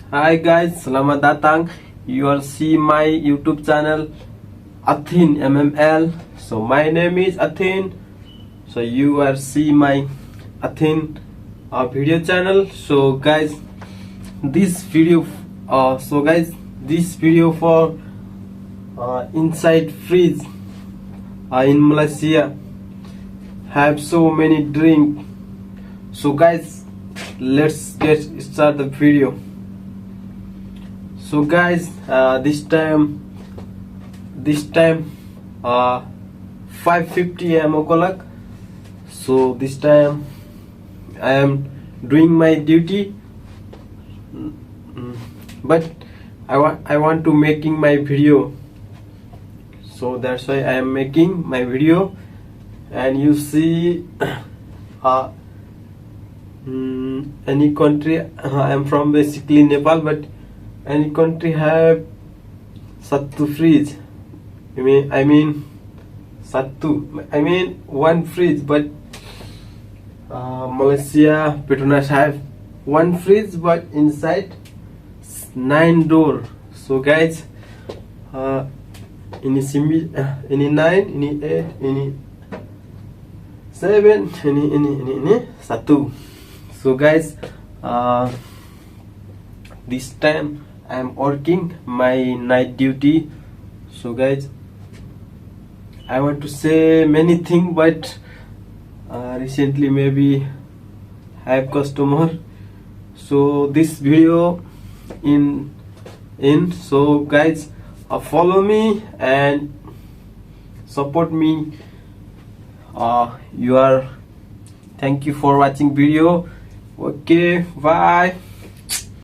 Hi guys, selamat datang. You are see my YouTube channel Athin MML. So my name is Athin. So you are see my Athin video channel. So guys, this video. This video for inside fridge in Malaysia have so many drink. So guys, let's get start the video. So guys, this time 5:50 am o'clock. So this time I am doing my duty, but I want to making my video. So that's why I am making my video, and you see any country. I am from basically Nepal, but any country have satu fridge. I mean one fridge, but Malaysia Petronas have one fridge, but inside 9 door. So guys, ini 9, ini 8, ini 7, ini 1. So guys, this time I am working my night duty. So guys, I want to say many things, but recently maybe have customer. So this video in so guys, follow me and support me. Thank you for watching video. Okay, bye.